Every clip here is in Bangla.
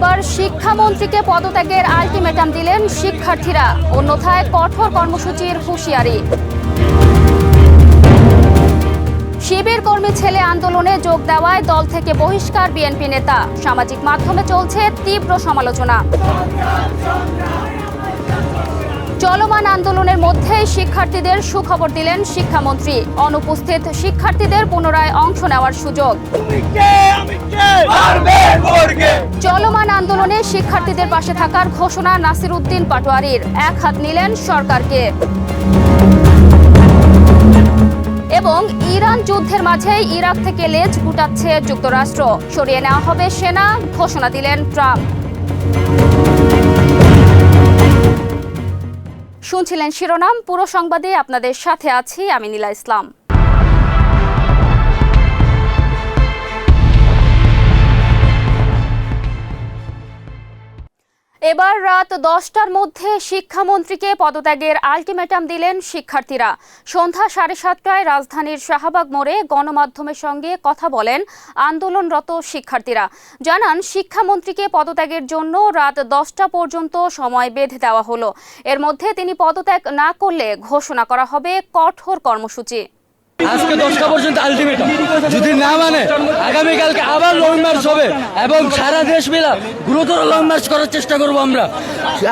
এবার শিক্ষামন্ত্রীকে পদত্যাগের আলটিমেটাম দিলেন শিক্ষার্থীরা, অন্যথায় কঠোর কর্মসূচির হুঁশিয়ারি। শিবির কর্মী ছেলে আন্দোলনে যোগ দেওয়ায় দল থেকে বহিষ্কার বিএনপি নেতা, সামাজিক মাধ্যমে চলছে তীব্র সমালোচনা। চলমান আন্দোলনের মধ্যেই শিক্ষার্থীদের সুখবর দিলেন শিক্ষামন্ত্রী, অনুপস্থিত শিক্ষার্থীদের পুনরায় অংশ নেওয়ার সুযোগ। চলমান আন্দোলনে শিক্ষার্থীদের পাশে থাকার ঘোষণা নাসির উদ্দিন পাটোয়ারির, এক হাত নিলেন সরকারকে। এবং ইরান যুদ্ধের মাঝে ইরাক থেকে লেজ গুটাচ্ছে যুক্তরাষ্ট্র, সরিয়ে নেওয়া হবে সেনা, ঘোষণা দিলেন ট্রাম্প। শুনছিলেন শিরোনাম, পুরো সংবাদে আপনাদের সাথে আছি আমি নীলা ইসলাম। এবার রাত 10টার মধ্যে শিক্ষামন্ত্রীকে পদত্যাগের আলটিমেটাম দিলেন শিক্ষার্থীরা। সন্ধ্যা 7:30টায় রাজধানীর শাহবাগ মোড়ে গণমাধ্যমের সঙ্গে কথা বলেন আন্দোলনরত শিক্ষার্থীরা। জানান, শিক্ষামন্ত্রীকে পদত্যাগের জন্য রাত 10টা পর্যন্ত সময় বেঁধে দেওয়া হলো। এর মধ্যে তিনি পদত্যাগ না করলে ঘোষণা করা হবে কঠোর কর্মসূচি। আজকে 10টা পর্যন্ত আলটিমেটাম, যদি না মানে আগামীকালকে আবার লং মার্চ হবে এবং সারা দেশ মিলে গুরুতর লং মার্চ করার চেষ্টা করব আমরা।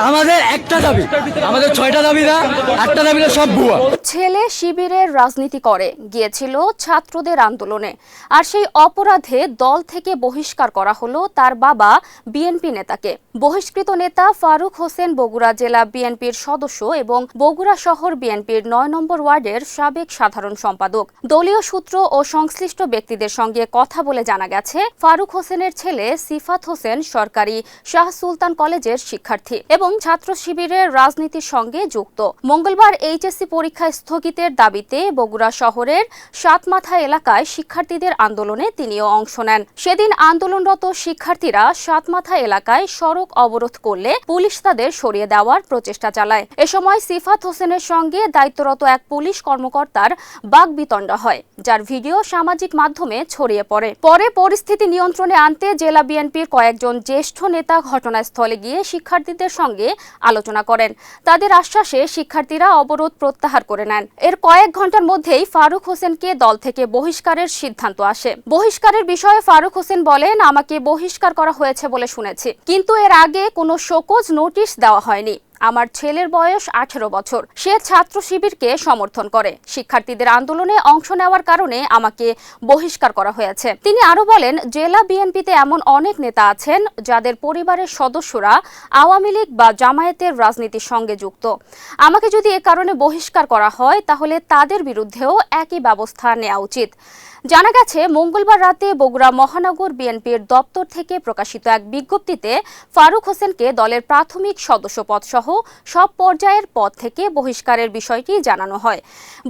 আমাদের একটা দাবি, আমাদের 6টা দাবি না, 8টা দাবি না, সব ভুয়া। ছেলে শিবিরের রাজনীতি করে গিয়েছিল ছাত্রদের আন্দোলনে, আর সেই অপরাধে দল থেকে বহিষ্কার করা হলো তার বাবা বিএনপি নেতাকে। বহিষ্কৃত নেতা ফারুক হোসেন বগুড়া জেলা বিএনপির সদস্য এবং বগুড়া শহর বিএনপির 9 নম্বর ওয়ার্ডের সাবেক সাধারণ সম্পাদক। দলীয় সূত্র ও সংশ্লিষ্ট ব্যক্তিদের সঙ্গে কথা বলে জানা গেছে, ফারুক হোসেনের ছেলে সিফাত হোসেন সরকারি শাহ সুলতান কলেজের শিক্ষার্থী এবং ছাত্র শিবিরের রাজনীতির সঙ্গে যুক্ত। মঙ্গলবার এইচএসসি পরীক্ষা স্থগিতের দাবিতে বগুড়া শহরের সাতমাথা এলাকায় শিক্ষার্থীদের আন্দোলনে তিনিও অংশ নেন। সেদিন আন্দোলনরত শিক্ষার্থীরা সাতমাথা এলাকায় সড়ক অবরোধ করলে পুলিশ তাদের সরিয়ে দেওয়ার প্রচেষ্টা চালায়। এ সময় সিফাত হোসেনের সঙ্গে দায়িত্বরত এক পুলিশ কর্মকর্তার বাকবিতণ্ডা হয়, যার ভিডিও সামাজিক মাধ্যমে ছড়িয়ে পড়ে। পরে পরিস্থিতি নিয়ন্ত্রণে আনতে জেলা বিএনপির কয়েকজন জ্যেষ্ঠ নেতা ঘটনাস্থলে গিয়ে শিক্ষার্থীদের সঙ্গে আলোচনা করেন। তাদের আশ্বাসে শিক্ষার্থীরা অবরোধ প্রত্যাহার করে নেন। এর কয়েক ঘন্টার মধ্যেই ফারুক হোসেনকে দল থেকে বহিষ্কারের সিদ্ধান্ত আসে। বহিষ্কারের বিষয়ে ফারুক হোসেন বলেন, আমাকে বহিষ্কার করা হয়েছে বলে শুনেছি, কিন্তু এর আগে কোনো শোকজ নোটিশ দেওয়া হয়নি। আমার ছেলের বয়স 18 বছর, সে ছাত্র শিবিরকে সমর্থন করে। শিক্ষার্থীদের আন্দোলনে অংশ নেওয়ার কারণে আমাকে বহিষ্কার করা হয়েছে। তিনি আরো বলেন, জেলা বিএনপিতে এমন অনেক নেতা আছেন যাদের পরিবারের সদস্যরা আওয়ামী লীগ বা জামায়াতের রাজনীতির সঙ্গে যুক্ত। আমাকে যদি এ কারণে বহিষ্কার করা হয় তাহলে তাদের বিরুদ্ধেও একই ব্যবস্থা নেওয়া উচিত। জানা গেছে, মঙ্গলবার রাতে বগুড়া মহানগর বিএনপির দপ্তর থেকে প্রকাশিত এক বিজ্ঞপ্তিতে ফারুক হোসেনকে দলের প্রাথমিক সদস্যপদ সহ সব পর্যায়ের পদ থেকে বহিষ্কারের বিষয়টি জানানো হয়।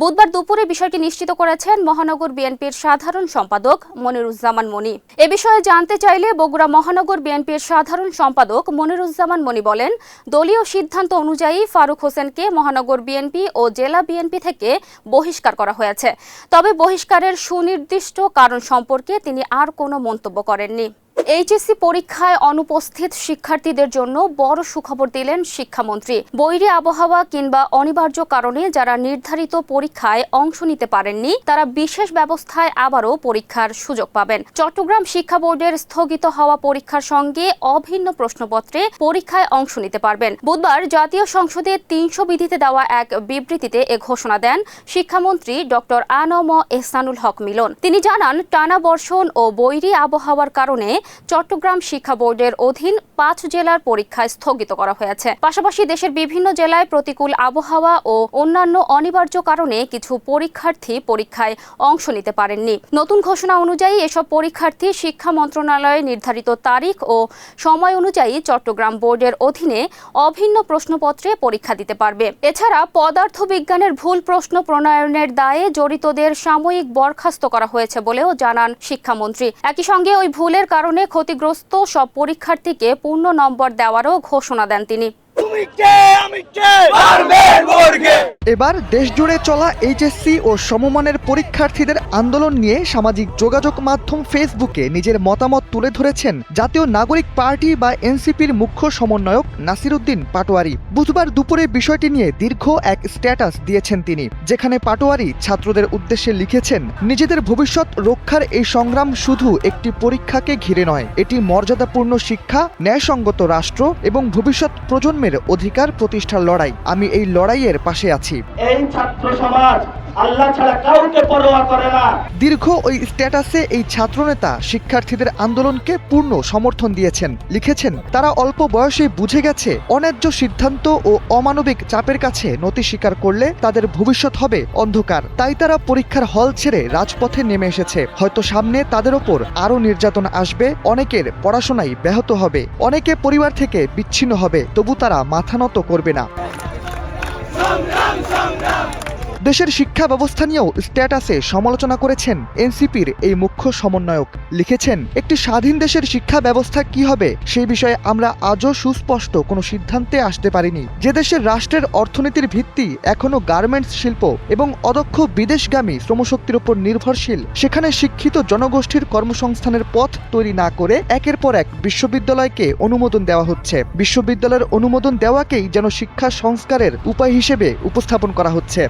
বুধবার দুপুরে বিষয়টি নিশ্চিত করেছেন মহানগর বিএনপির সাধারণ সম্পাদক মনিরুজ্জামান মনি। এ বিষয়ে জানতে চাইলে বগুড়া মহানগর বিএনপির সাধারণ সম্পাদক মনিরুজ্জামান মনি বলেন, দলীয় সিদ্ধান্ত অনুযায়ী ফারুক হোসেনকে মহানগর বিএনপি ও জেলা বিএনপি থেকে বহিষ্কার করা হয়েছে। তবে বহিষ্কারের সুনির্দিষ্ট কারণ সম্পর্কে তিনি আর কোনো মন্তব্য করেননি। এইচএসসি পরীক্ষায় অনুপস্থিত শিক্ষার্থীদের জন্য বড় সুখবর দিলেন শিক্ষামন্ত্রী। বৈরী আবহাওয়া কিংবা অনিবার্য কারণে যারা নির্ধারিত পরীক্ষায় অংশ নিতে পারেননি তারা বিশেষ ব্যবস্থায় আবারও পরীক্ষার সুযোগ পাবেন। চট্টগ্রাম শিক্ষা বোর্ডের স্থগিত হওয়া পরীক্ষার সঙ্গে অভিন্ন প্রশ্নপত্রে পরীক্ষায় অংশ নিতে পারবেন। বুধবার জাতীয় সংসদে 300 বিধিতে দেওয়া এক বিবৃতিতে এ ঘোষণা দেন শিক্ষামন্ত্রী ডক্টর আ.ন.ম এহসানুল হক মিলন। তিনি জানান, টানা বর্ষণ ও বৈরী আবহাওয়ার কারণে চট্টগ্রাম শিক্ষা বোর্ডের অধীন 5 জেলার পরীক্ষা স্থগিত করা হয়েছে। পাশাপাশি দেশের বিভিন্ন জেলায় প্রতিকূল আবহাওয়া ও অন্যান্য অনিবার্য কারণে কিছু পরীক্ষার্থী পরীক্ষায় অংশ নিতে পারেননি। নতুন ঘোষণা অনুযায়ী এসব পরীক্ষার্থী শিক্ষা মন্ত্রণালয়ে নির্ধারিত তারিখ ও সময় অনুযায়ী চট্টগ্রাম বোর্ডের অধীনে অভিন্ন প্রশ্নপত্রে পরীক্ষা দিতে পারবে। এছাড়া পদার্থবিজ্ঞানের ভুল প্রশ্ন প্রণয়নের দায়ে জড়িতদের সাময়িক বরখাস্ত করা হয়েছে বলেও জানান শিক্ষামন্ত্রী। একই সঙ্গে ওই ভুলের কারণে ক্ষতিগ্রস্ত সব পরীক্ষার্থীকে পূর্ণ নম্বর দেওয়ারও ঘোষণা দেন তিনি। তুমি কে আমি কে মারবেন মোরকে। এবার দেশজুড়ে চলা এইচএসসি ও সমমানের পরীক্ষার্থীদের আন্দোলন নিয়ে সামাজিক যোগাযোগ মাধ্যম ফেসবুকে নিজের মতামত তুলে ধরেছেন জাতীয় নাগরিক পার্টি বা এনসিপির মুখ্য সমন্বয়ক নাসিরউদ্দিন পাটোয়ারি। বুধবার দুপুরে বিষয়টি নিয়ে দীর্ঘ এক স্ট্যাটাস দিয়েছেন তিনি, যেখানে পাটোয়ারি ছাত্রদের উদ্দেশ্যে লিখেছেন, নিজেদের ভবিষ্যৎ রক্ষার এই সংগ্রাম শুধু একটি পরীক্ষাকে ঘিরে নয়, এটি মর্যাদাপূর্ণ শিক্ষা, ন্যায়সঙ্গত রাষ্ট্র এবং ভবিষ্যৎ প্রজন্মের অধিকার প্রতিষ্ঠার লড়াই। আমি এই লড়াইয়ের পাশে আছি। এই ছাত্র সমাজ আল্লাহ ছাড়া কাউকে পরোয়া করে না। দীর্ঘ ওই স্ট্যাটাসে এই ছাত্রনেতা শিক্ষার্থীদের আন্দোলনকে পূর্ণ সমর্থন দিয়েছেন। লিখেছেন, তারা অল্প বয়সে বুঝে গেছে অন্যায্য সিদ্ধান্ত ও অমানবিক চাপের কাছে নতি স্বীকার করলে তাদের ভবিষ্যৎ হবে অন্ধকার। তাই তারা পরীক্ষার হল ছেড়ে রাজপথে নেমে এসেছে। হয়তো সামনে তাদের ওপর আরও নির্যাতন আসবে, অনেকের পড়াশোনাই ব্যাহত হবে, অনেকে পরিবার থেকে বিচ্ছিন্ন হবে, তবু তারা মাথা নত করবে না। দেশের শিক্ষা ব্যবস্থা নিয়েও স্ট্যাটাসে সমালোচনা করেছেন এনসিপির এই মুখ্য সমন্বয়ক। লিখেছেন, একটি স্বাধীন দেশের শিক্ষা ব্যবস্থা কি হবে সেই বিষয়ে আমরা আজও সুস্পষ্ট কোনো সিদ্ধান্তে আসতে পারিনি। যে দেশের রাষ্ট্রের অর্থনীতির ভিত্তি এখনো গার্মেন্টস শিল্প এবং অদক্ষ বিদেশগামী শ্রমশক্তির উপর নির্ভরশীল, সেখানে শিক্ষিত জনগোষ্ঠীর কর্মসংস্থানের পথ তৈরি না করে একের পর এক বিশ্ববিদ্যালয়কে অনুমোদন দেওয়া হচ্ছে। বিশ্ববিদ্যালয়ের অনুমোদন দেওয়াকেই যেন শিক্ষা সংস্কারের উপায় হিসেবে উপস্থাপন করা হচ্ছে।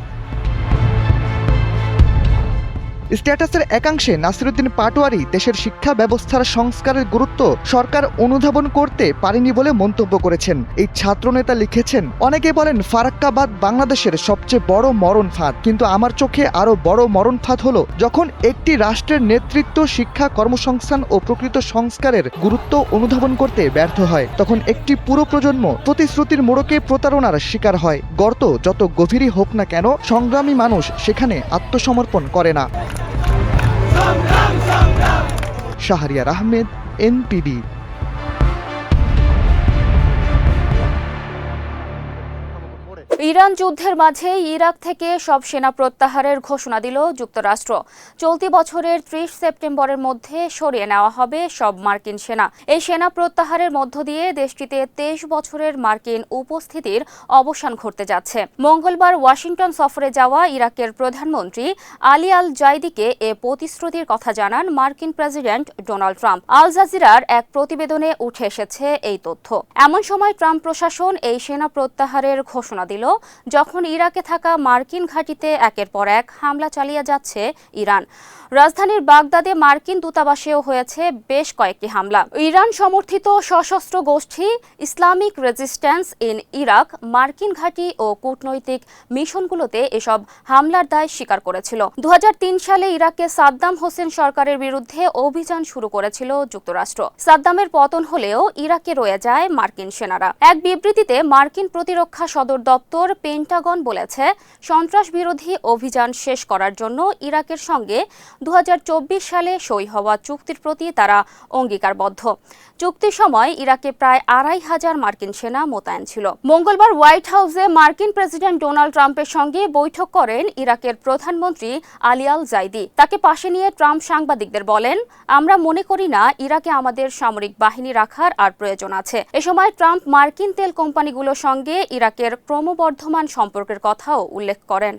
স্ট্যাটাসের একাংশে নাসিরউদ্দিন পাটোয়ারি দেশের শিক্ষা ব্যবস্থার সংস্কারের গুরুত্ব সরকার অনুধাবন করতে পারেনি বলে মন্তব্য করেছেন। এই ছাত্রনেতা লিখেছেন, অনেকে বলেন ফারাক্কাবাদ বাংলাদেশের সবচেয়ে বড় মরণ ফাঁদ, কিন্তু আমার চোখে আরও বড় মরণ ফাঁদ হলো যখন একটি রাষ্ট্রের নেতৃত্ব শিক্ষা, কর্মসংস্থান ও প্রকৃত সংস্কারের গুরুত্ব অনুধাবন করতে ব্যর্থ হয়। তখন একটি পুরো প্রজন্ম প্রতিশ্রুতির মোড়কে প্রতারণার শিকার হয়। গর্ত যত গভীরই হোক না কেন, সংগ্রামী মানুষ সেখানে আত্মসমর্পণ করে না। শাহরিয়ার আহমেদ, এনপিবি। ইরান যুদ্ধের মাঝে ইরাক থেকে সব সেনা প্রত্যাহারের ঘোষণা দিল যুক্তরাষ্ট্র। চলতি বছরের 30 সেপ্টেম্বরের মধ্যে সরিয়ে নেওয়া হবে সব মার্কিন সেনা। এই সেনা প্রত্যাহারের মধ্য দিয়ে দেশটিতে 23 বছরের মার্কিন উপস্থিতির অবসান ঘটতে যাচ্ছে। মঙ্গলবার ওয়াশিংটন সফরে যাওয়া ইরাকের প্রধানমন্ত্রী আলী আল জাইদিকে এ প্রতিশ্রুতির কথা জানান মার্কিন প্রেসিডেন্ট ডোনাল্ড ট্রাম্প। আল জাজিরার এক প্রতিবেদনে উঠে এসেছে এই তথ্য। এমন সময় ট্রাম্প প্রশাসন এই সেনা প্রত্যাহারের ঘোষণা দিল যখন ইরাকে থাকা মার্কিন ঘাঁটিতে একের পর এক হামলা চালিয়ে যাচ্ছে ইরান। রাজধানীর বাগদাদে মার্কিন দূতাবাসেও হয়েছে বেশ কয়েকটি হামলা। ইরান সমর্থিত সশস্ত্র গোষ্ঠী ইসলামিক রেজিস্ট্যান্স ইন ইরাক মার্কিন ঘাঁটি ও কূটনৈতিক মিশনগুলোতে এসব হামলার দায় স্বীকার করেছিল। 2003 সালে ইরাকে সাদ্দাম হোসেন সরকারের বিরুদ্ধে অভিযান শুরু করেছিল যুক্তরাষ্ট্র। সাদ্দামের পতন হলেও ইরাকে রয়ে যায় মার্কিন সেনারা। এক বিবৃতিতে মার্কিন প্রতিরক্ষা সদর দপ্তর পেন্টাগন বলেছে, সন্ত্রাস বিরোধী অভিযান শেষ করার জন্য ইরাকের সঙ্গে 2024 সালে সই হওয়া চুক্তির প্রতি তারা অঙ্গীকারবদ্ধ। চুক্তির সময় ইরাকে প্রায় 2500 মার্কিন সেনা মোতায়েন ছিল। মঙ্গলবার হোয়াইট হাউসে মার্কিন প্রেসিডেন্ট ডোনাল্ড ট্রাম্পের সঙ্গে বৈঠক করেন ইরাকের প্রধানমন্ত্রী আলী আল জাইদি। তাকে পাশে নিয়ে ট্রাম্প সাংবাদিকদের বলেন, আমরা মনে করি না ইরাকে আমাদের সামরিক বাহিনী রাখার আর প্রয়োজন আছে। এ সময় ট্রাম্প মার্কিন তেল কোম্পানিগুলোর সঙ্গে ইরাকের ক্রমবর্ধমান সম্পর্কের কথাও উল্লেখ করেন।